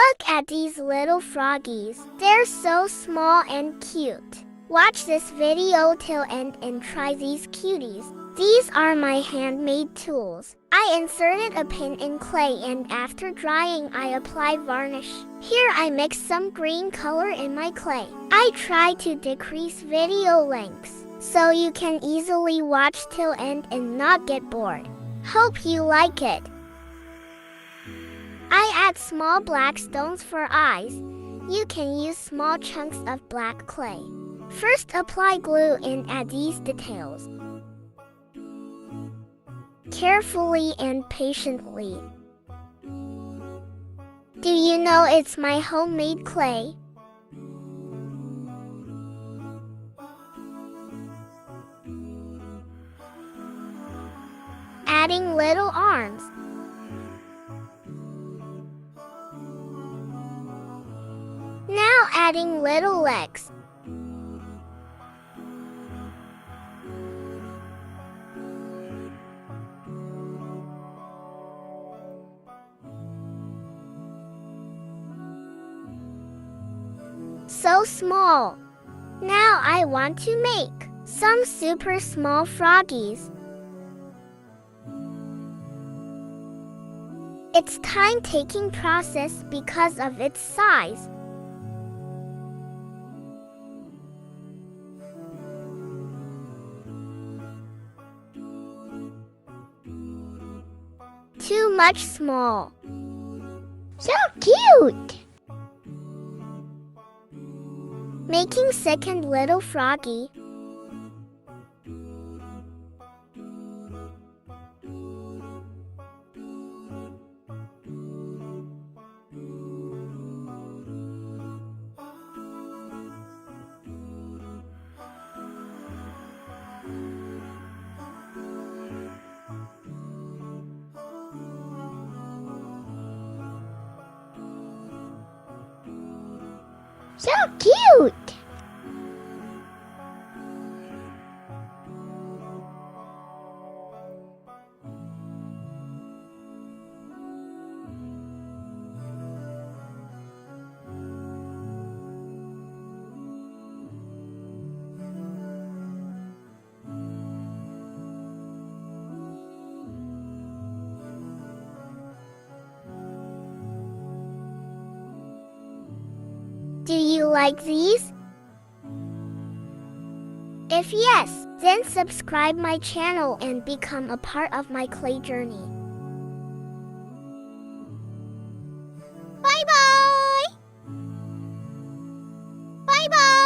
Look at these little froggies. They're so small and cute. Watch this video till end and try these cuties. These are my handmade tools. I inserted a pin in clay and after drying I apply varnish. Here I mix some green color in my clay. I try to decrease video lengths so you can easily watch till end and not get bored. Hope you like it. I add small black stones for eyes. You can use small chunks of black clay. First apply glue and add these details. Carefully and patiently. Do you know it's my homemade clay? Adding little arms. Now adding little legs. So small. Now I want to make some super small froggies. It's time-taking process because of its size. Too much small. So cute! Making second little froggy. So cute! Do you like these? If yes, then subscribe my channel and become a part of my clay journey. Bye bye! Bye bye!